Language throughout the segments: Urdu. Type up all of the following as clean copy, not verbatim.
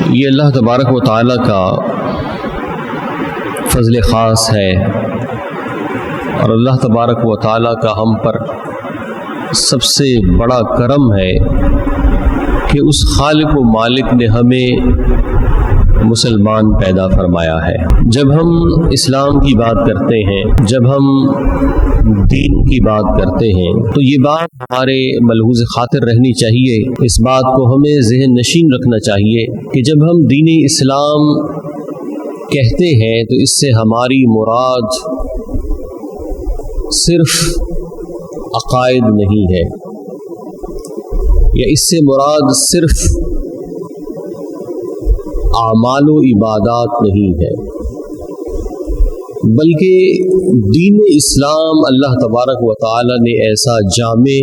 یہ اللہ تبارک و تعالی کا فضل خاص ہے، اور اللہ تبارک و تعالی کا ہم پر سب سے بڑا کرم ہے کہ اس خالق و مالک نے ہمیں مسلمان پیدا فرمایا ہے۔ جب ہم اسلام کی بات کرتے ہیں، جب ہم دین کی بات کرتے ہیں، تو یہ بات ہمارے ملحوظ خاطر رہنی چاہیے، اس بات کو ہمیں ذہن نشین رکھنا چاہیے کہ جب ہم دین اسلام کہتے ہیں تو اس سے ہماری مراد صرف عقائد نہیں ہے، یا اس سے مراد صرف اعمال و عبادات نہیں ہے، بلکہ دین اسلام اللہ تبارک و تعالی نے ایسا جامع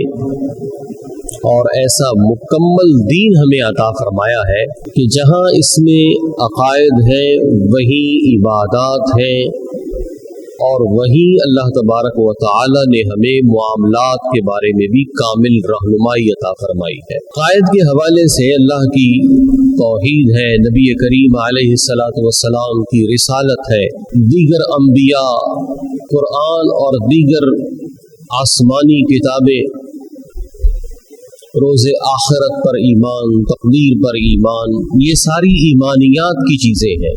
اور ایسا مکمل دین ہمیں عطا فرمایا ہے کہ جہاں اس میں عقائد ہیں وہیں عبادات ہیں، اور وہیں اللہ تبارک و تعالی نے ہمیں معاملات کے بارے میں بھی کامل رہنمائی عطا فرمائی ہے۔ عقائد کے حوالے سے اللہ کی توحید ہے، نبی کریم علیہ السلام کی رسالت ہے، دیگر انبیاء، قرآن اور دیگر آسمانی کتابیں، روز آخرت پر ایمان، تقدیر پر ایمان، یہ ساری ایمانیات کی چیزیں ہیں۔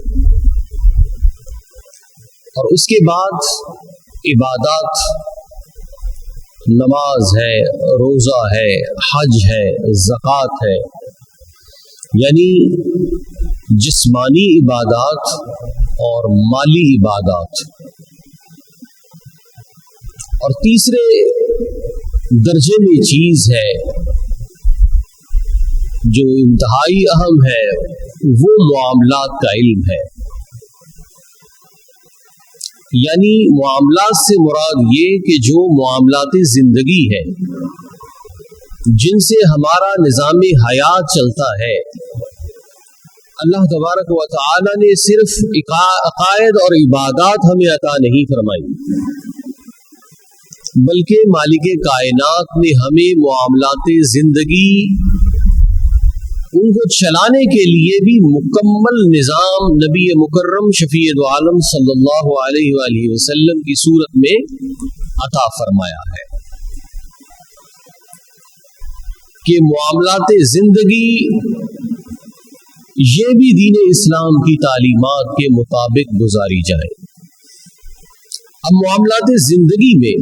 اور اس کے بعد عبادات، نماز ہے، روزہ ہے، حج ہے، زکوٰۃ ہے، یعنی جسمانی عبادات اور مالی عبادات۔ اور تیسرے درجے میں چیز ہے جو انتہائی اہم ہے، وہ معاملات کا علم ہے۔ یعنی معاملات سے مراد یہ کہ جو معاملات زندگی ہے، جن سے ہمارا نظام حیات چلتا ہے، اللہ تبارک و تعالی نے صرف عقائد اور عبادات ہمیں عطا نہیں فرمائی، بلکہ مالک کائنات نے ہمیں معاملات زندگی ان کو چلانے کے لیے بھی مکمل نظام نبی مکرم شفیع دو عالم صلی اللہ علیہ وآلہ وسلم کی صورت میں عطا فرمایا ہے کہ معاملات زندگی یہ بھی دین اسلام کی تعلیمات کے مطابق گزاری جائیں۔ اب معاملات زندگی میں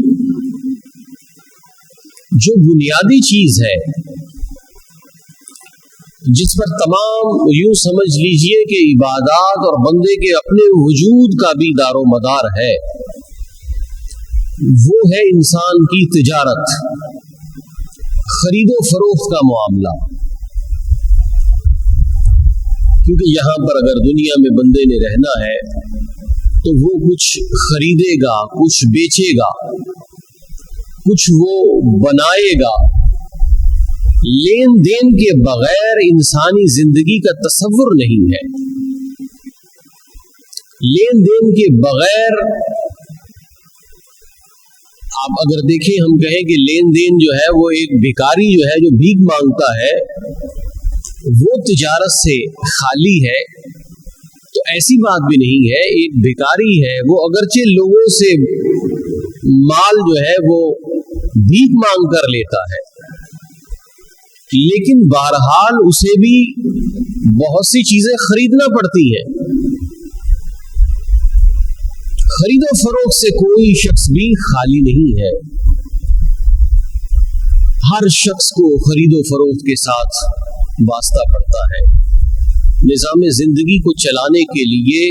جو بنیادی چیز ہے، جس پر تمام یوں سمجھ لیجئے کہ عبادات اور بندے کے اپنے وجود کا بھی دار و مدار ہے، وہ ہے انسان کی تجارت، خرید و فروخت کا معاملہ۔ کیونکہ یہاں پر اگر دنیا میں بندے نے رہنا ہے تو وہ کچھ خریدے گا، کچھ بیچے گا، کچھ وہ بنائے گا۔ لین دین کے بغیر انسانی زندگی کا تصور نہیں ہے۔ لین دین کے بغیر آپ اگر دیکھیں، ہم کہیں کہ لین دین جو ہے وہ ایک بھکاری جو ہے جو بھیک مانگتا ہے، وہ تجارت سے خالی ہے، تو ایسی بات بھی نہیں ہے۔ ایک بھکاری ہے، وہ اگرچہ لوگوں سے مال جو ہے وہ بھیک مانگ کر لیتا ہے، لیکن بہرحال اسے بھی بہت سی چیزیں خریدنا پڑتی ہیں۔ خرید و فروخت سے کوئی شخص بھی خالی نہیں ہے، ہر شخص کو خرید و فروخت کے ساتھ واسطہ پڑتا ہے۔ نظام زندگی کو چلانے کے لیے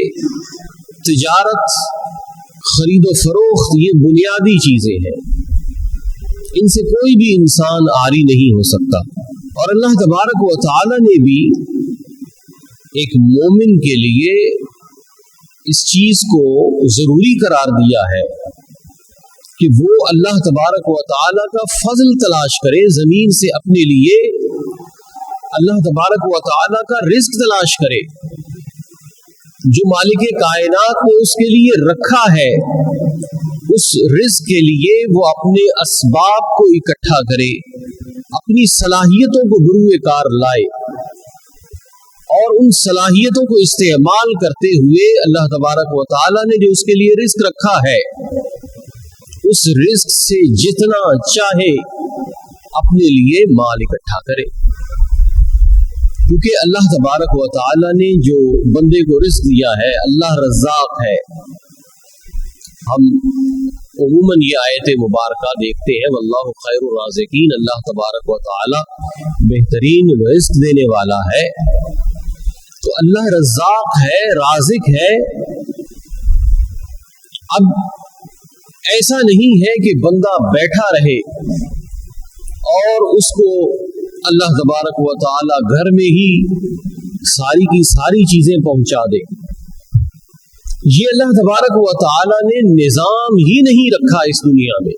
تجارت، خرید و فروخت یہ بنیادی چیزیں ہیں، ان سے کوئی بھی انسان عاری نہیں ہو سکتا۔ اور اللہ تبارک و تعالی نے بھی ایک مومن کے لیے اس چیز کو ضروری قرار دیا ہے کہ وہ اللہ تبارک و تعالی کا فضل تلاش کرے، زمین سے اپنے لیے اللہ تبارک و تعالی کا رزق تلاش کرے جو مالک کائنات نے اس کے لیے رکھا ہے۔ اس رزق کے لیے وہ اپنے اسباب کو اکٹھا کرے، اپنی صلاحیتوں کو بروئے کار لائے اور ان صلاحیتوں کو استعمال کرتے ہوئے اللہ تبارک و تعالی نے جو اس کے لیے رزق رکھا ہے اس رزق سے جتنا چاہے اپنے لیے مال اکٹھا کرے، کیونکہ اللہ تبارک و تعالی نے جو بندے کو رزق دیا ہے، اللہ رزاق ہے۔ ہم عموماً یہ آیت مبارکہ دیکھتے ہیں واللہ خیر الرازقین، اللہ تبارک و تعالی بہترین رزق دینے والا ہے، تو اللہ رزاق ہے، رازق ہے۔ اب ایسا نہیں ہے کہ بندہ بیٹھا رہے اور اس کو اللہ تبارک و تعالی گھر میں ہی ساری کی ساری چیزیں پہنچا دے۔ یہ اللہ تبارک و تعالی نے نظام ہی نہیں رکھا اس دنیا میں۔